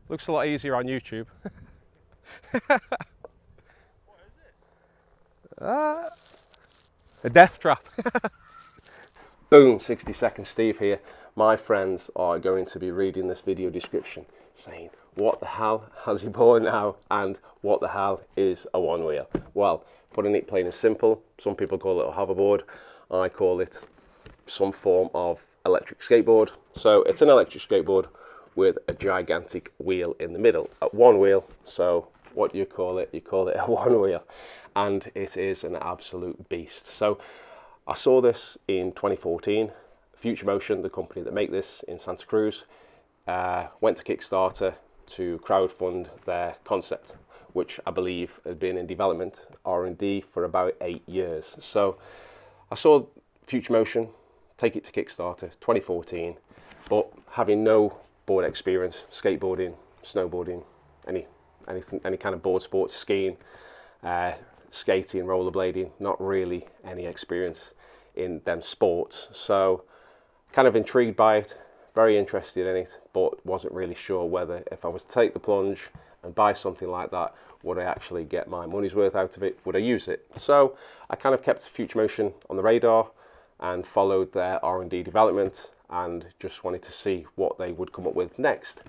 Looks a lot easier on YouTube. A death trap. Boom, 60-second Steve here. My friends are going to be reading this video description saying, what the hell has he bought now and what the hell is a one wheel? Well, putting it plain and simple, some people call it a hoverboard. I call it some form of electric skateboard. So it's an electric skateboard with a gigantic wheel in the middle, a one wheel. So what do you call it? You call it a one wheel, and it is an absolute beast. So I saw this in 2014. Future Motion, the company that make this in Santa Cruz, went to Kickstarter to crowdfund their concept, which I believe had been in development, R&D, for about 8 years. So I saw Future Motion take it to Kickstarter 2014, but having no board experience, skateboarding, snowboarding, any kind of board sports, skiing, skating, rollerblading, not really any experience in them sports. So kind of intrigued by it, very interested in it, but wasn't really sure whether if I was to take the plunge and buy something like that, would I actually get my money's worth out of it? Would I use it? So I kind of kept Future Motion on the radar and followed their R&D development and just wanted to see what they would come up with next.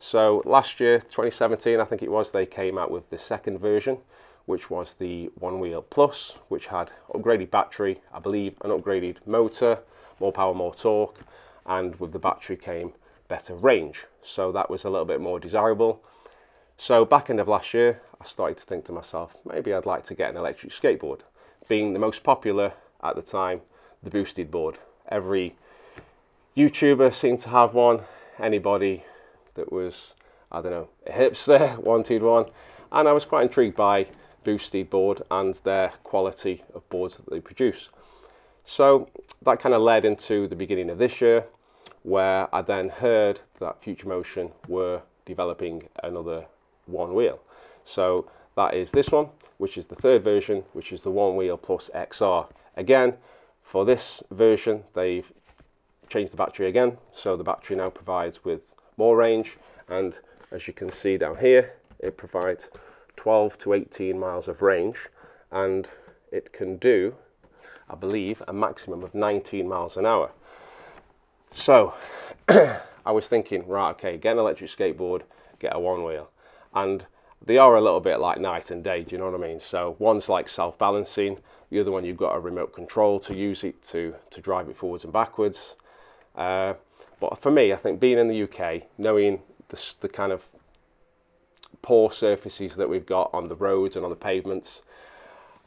So last year, 2017, I think it was, they came out with the second version, which was the One Wheel Plus, which had upgraded battery, I believe an upgraded motor, more power, more torque, and with the battery came better range. So that was a little bit more desirable. So back end of last year, I started to think to myself, maybe I'd like to get an electric skateboard. Being the most popular at the time, the boosted board. Every YouTuber seemed to have one. Anybody that was, I don't know, a hipster wanted one. And I was quite intrigued by boosted board and their quality of boards that they produce. So that kind of led into the beginning of this year, where I then heard that Future Motion were developing another one wheel. So that is this one, which is the third version, which is the One Wheel Plus XR. Again, for this version, they've changed the battery again. So the battery now provides with more range. And as you can see down here, it provides 12 to 18 miles of range. And it can do, I believe, a maximum of 19 miles an hour. So I was thinking, right, okay, get an electric skateboard, get a one wheel. And they are a little bit like night and day, do you know what I mean? So one's like self-balancing, the other one you've got a remote control to use it to drive it forwards and backwards. But for me, I think being in the UK, knowing the kind of poor surfaces that we've got on the roads and on the pavements,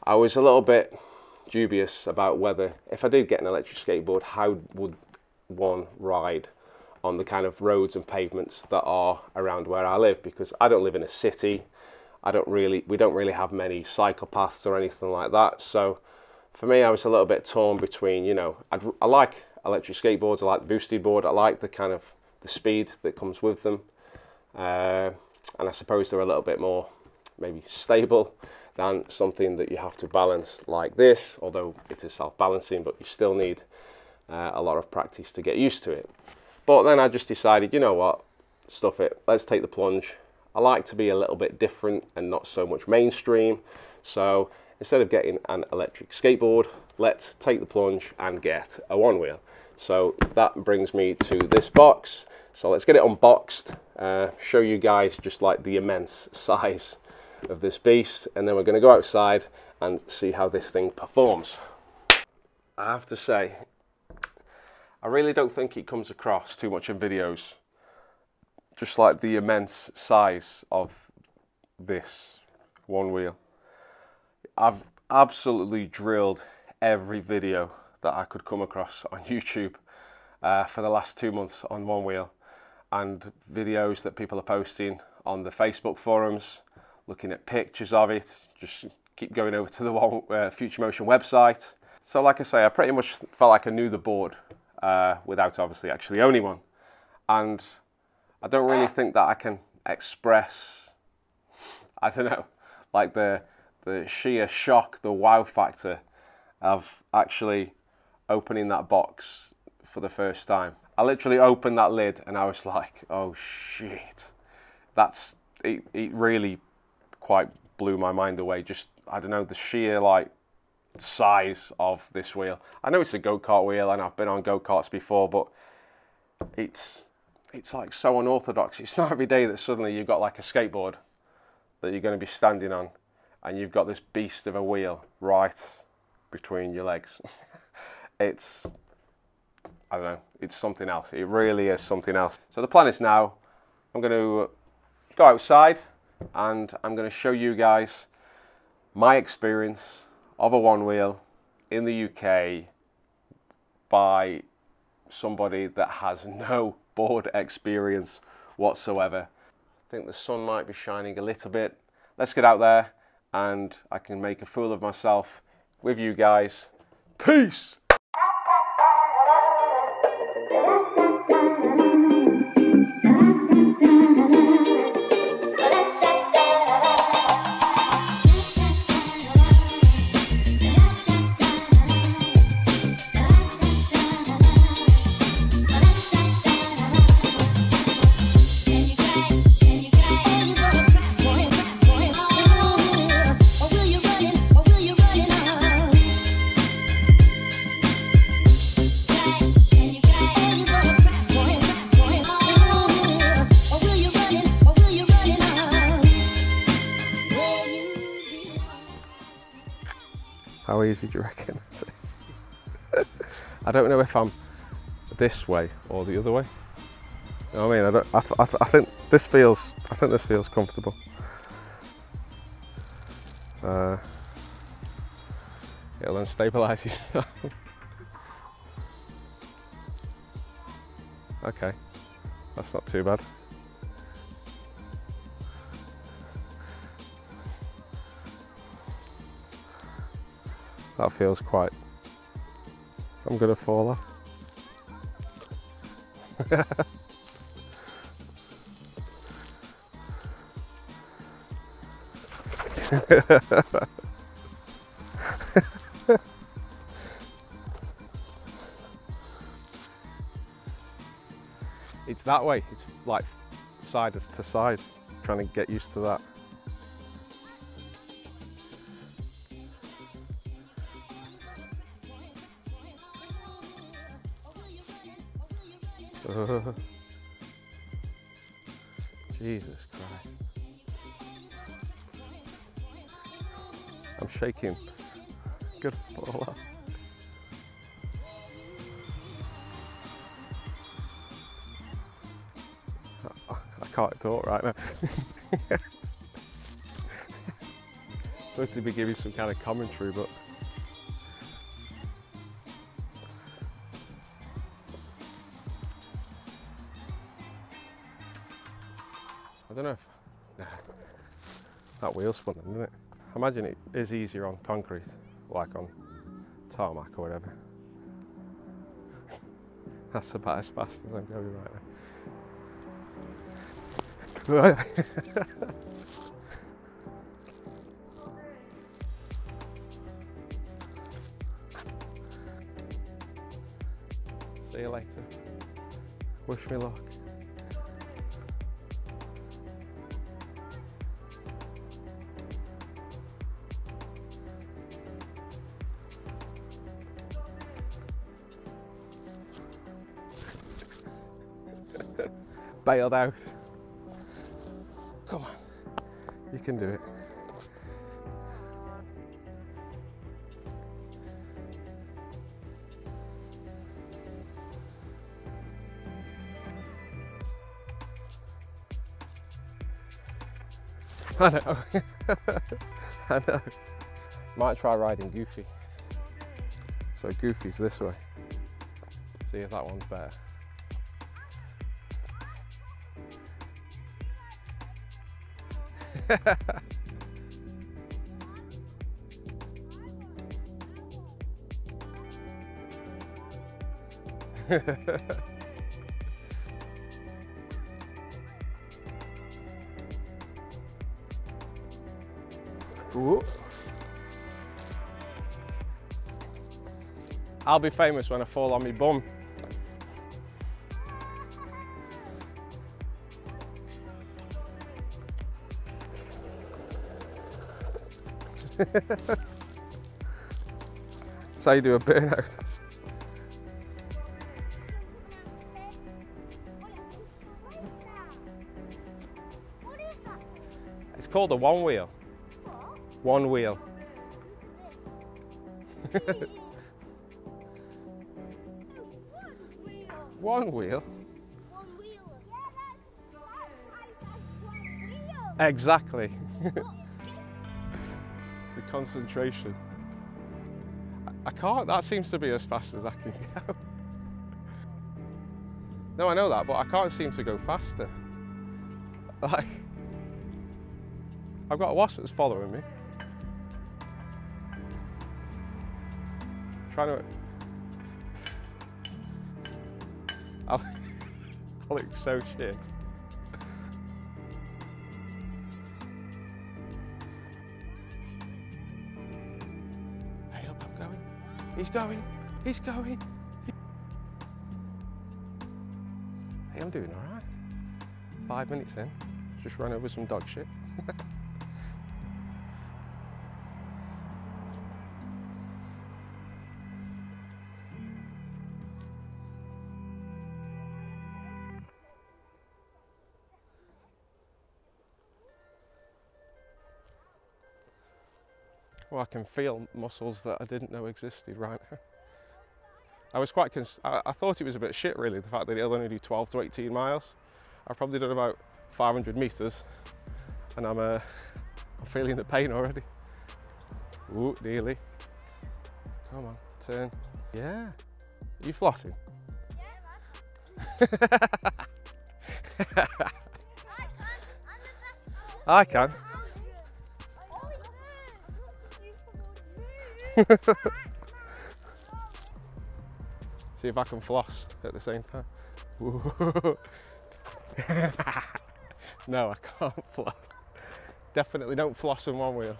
I was a little bit dubious about whether, if I did get an electric skateboard, how would one ride on the kind of roads and pavements that are around where I live, because I don't live in a city. We don't really have many cycle paths or anything like that. So for me, I was a little bit torn between, you know, I like electric skateboards, I like the boosted board, I like the kind of the speed that comes with them, and I suppose they're a little bit more maybe stable than something that you have to balance like this, although it is self-balancing, but you still need a lot of practice to get used to it. But then I just decided, you know what, stuff it, let's take the plunge. I like to be a little bit different and not so much mainstream. So instead of getting an electric skateboard, let's take the plunge and get a one wheel. So that brings me to this box. So let's get it unboxed, show you guys just like the immense size of this beast, and then we're going to go outside and see how this thing performs. I have to say, I really don't think it comes across too much in videos, just like the immense size of this one wheel. I've absolutely drilled every video that I could come across on YouTube for the last 2 months on one wheel, and videos that people are posting on the Facebook forums, looking at pictures of it, just keep going over to the Future Motion website. So like I say, I pretty much felt like I knew the board without obviously actually owning one, and I don't really think that I can express, I don't know, like the sheer shock, the wow factor of actually opening that box for the first time. I literally opened that lid and I was like, oh shit, it really quite blew my mind away. Just, I don't know, the sheer like size of this wheel. I know it's a go-kart wheel and I've been on go-karts before, but it's like so unorthodox. It's not every day that suddenly you've got like a skateboard that you're going to be standing on and you've got this beast of a wheel right between your legs. It's, I don't know, it's something else. It really is something else. So the plan is now I'm going to go outside and I'm going to show you guys my experience of a OneWheel in the UK by somebody that has no board experience whatsoever. I think the sun might be shining a little bit. Let's get out there and I can make a fool of myself with you guys. Peace! How easy do you reckon this is? I don't know if I'm this way or the other way. You know what I mean? I think this feels comfortable. It'll then stabilise you. Okay, that's not too bad. That feels quite... I'm gonna fall off. It's that way, it's like side to side, trying to get used to that. Jesus Christ. I'm shaking. Good fall off. I can't talk right now. Supposed to be giving some kind of commentary, but I don't know if that wheel's spun, isn't it? I imagine it is easier on concrete, like on tarmac or whatever. That's about as fast as I'm going right now. See you later. Wish me luck. Bailed out. Come on, you can do it. I know. I know. Might try riding Goofy. So Goofy's this way. See if that one's better. Ooh. I'll be famous when I fall on my bum. That's how you do a burnout. It's called a OneWheel. OneWheel. OneWheel? Exactly. The concentration. I can't, that seems to be as fast as I can go. No, I know that, but I can't seem to go faster. Like, I've got a wasp that's following me. Trying to... I look so shit. Hey up, I'm going. He's going. He's going. Hey, I'm doing all right. 5 minutes in, just run over some dog shit. Well, I can feel muscles that I didn't know existed right now. I was quite, I thought it was a bit shit really, the fact that it'll only do 12 to 18 miles. I've probably done about 500 metres and I'm feeling the pain already. Ooh, nearly. Come on, turn. Yeah. Are you flossing? Yeah, I can. See if I can floss at the same time. No, I can't floss. Definitely don't floss on OneWheel.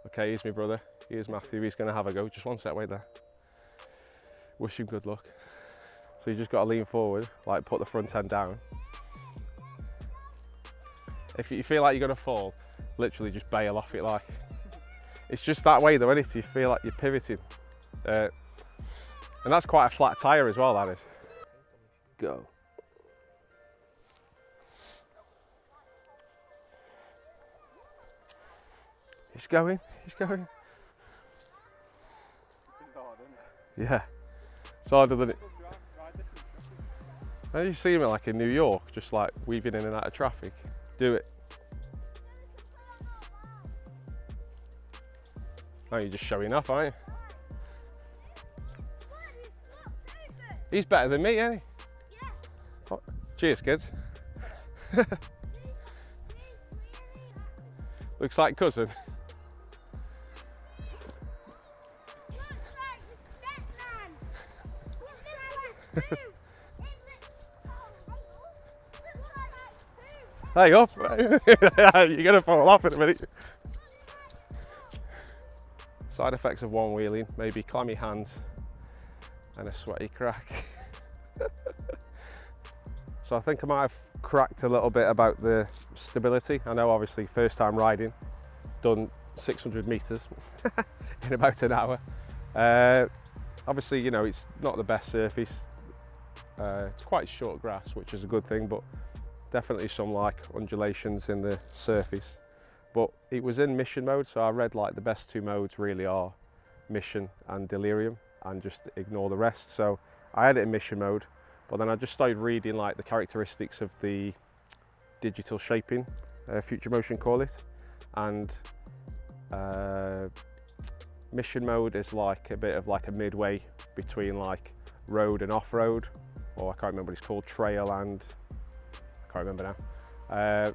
Okay, here's my brother. Here's Matthew. He's going to have a go. Just one sec, wait there. Wish him good luck. So you just got to lean forward, like put the front end down. If you feel like you're going to fall, literally just bail off it like. It's just that way though, isn't it? You feel like you're pivoting. And that's quite a flat tyre as well, that is. Go. He's going, he's going. It's hard, isn't it? Yeah, it's harder than it. And you see me like in New York, just like weaving in and out of traffic. Do it. Oh, you're just showing off, aren't you? He's better than me, ain't he? Yeah. Oh, cheers, kids. Looks like cousin. Hey, up! You're gonna fall off in a minute. Side effects of OneWheeling, maybe clammy hands and a sweaty crack. So I think I might have cracked a little bit about the stability. I know obviously first time riding, done 600 meters in about an hour. Obviously, you know, it's not the best surface. It's quite short grass, which is a good thing, but definitely some like undulations in the surface. But it was in mission mode, so I read like the best two modes really are mission and delirium, and just ignore the rest. So I had it in mission mode, but then I just started reading like the characteristics of the digital shaping, Future Motion call it, and mission mode is like a bit of like a midway between like road and off-road, or I can't remember what it's called, trail and, I can't remember now.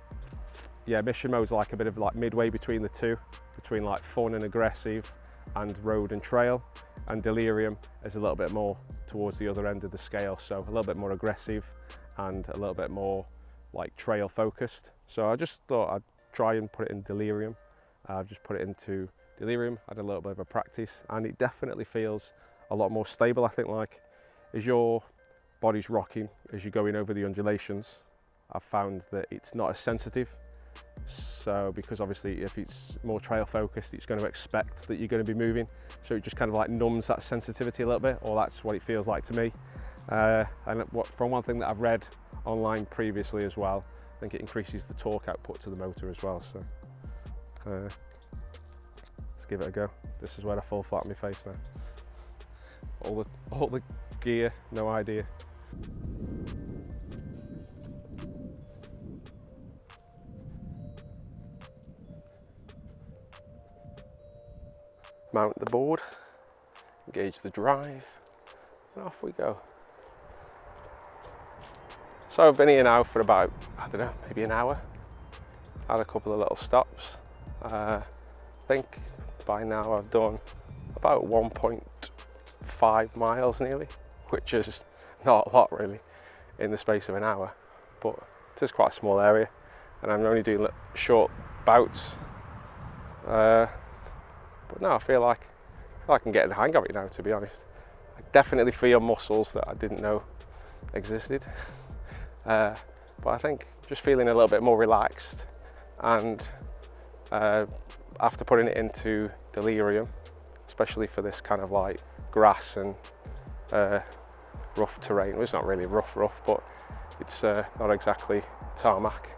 Yeah, mission mode's like a bit of like midway between the two, between like fun and aggressive and road and trail, and delirium is a little bit more towards the other end of the scale, so a little bit more aggressive and a little bit more like trail focused. So I just thought I'd try and put it in delirium. I've just put it into delirium, had a little bit of a practice, and it definitely feels a lot more stable. I think like as your body's rocking, as you're going over the undulations, I've found that it's not as sensitive So because obviously if it's more trail focused, it's going to expect that you're going to be moving, so it just kind of like numbs that sensitivity a little bit, or that's what it feels like to me. And from one thing that I've read online previously as well, I think it increases the torque output to the motor as well. So let's give it a go. This is where I fall flat on my face now. All the gear, no idea. Mount the board, engage the drive, and off we go. So I've been here now for about, I don't know, maybe an hour. Had a couple of little stops. I think by now I've done about 1.5 miles nearly, which is not a lot really in the space of an hour, but it is quite a small area, and I'm only doing short bouts. But no, I feel like I can get the hang of it now, to be honest. I definitely feel muscles that I didn't know existed. But I think just feeling a little bit more relaxed, and after putting it into delirium, especially for this kind of like grass and rough terrain. Well, it's not really rough, but it's not exactly tarmac.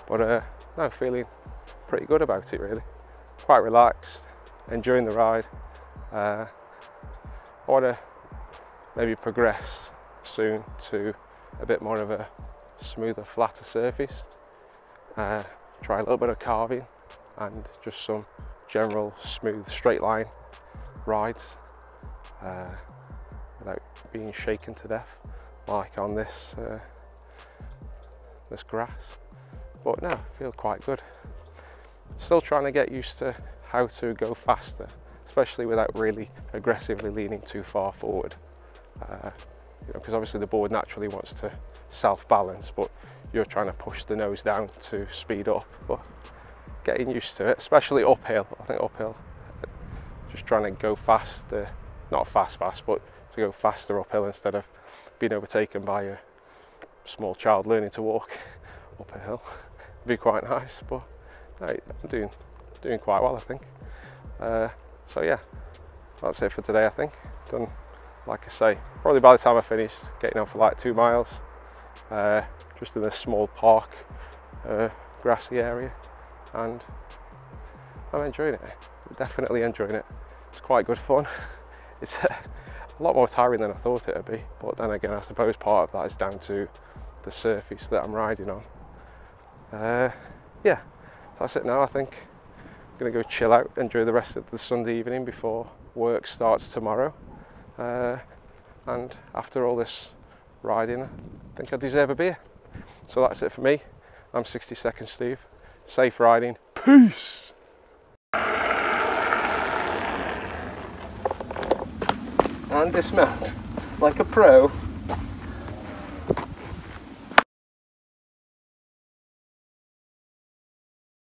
But no, feeling pretty good about it really. Quite relaxed, enjoying the ride. I want to maybe progress soon to a bit more of a smoother, flatter surface. Try a little bit of carving and just some general smooth straight line rides without being shaken to death like on this this grass. But no, I feel quite good. Still trying to get used to how to go faster, especially without really aggressively leaning too far forward. Because obviously the board naturally wants to self-balance, but you're trying to push the nose down to speed up. But getting used to it, especially uphill. I think uphill, just trying to go faster, not fast, but to go faster uphill instead of being overtaken by a small child learning to walk up a hill. It'd be quite nice, but no, I'm doing quite well, I think. So yeah, that's it for today. I think done, like I say, probably by the time I finish, getting on for like 2 miles, just in this small park, grassy area, and I'm enjoying it. Definitely enjoying it. It's quite good fun. It's a lot more tiring than I thought it would be, but then again, I suppose part of that is down to the surface that I'm riding on. Yeah, that's it now. I think I'm gonna go chill out, enjoy the rest of the Sunday evening before work starts tomorrow. And after all this riding, I think I deserve a beer. So that's it for me. I'm 60 Seconds Steve. Safe riding. Peace! And dismount like a pro.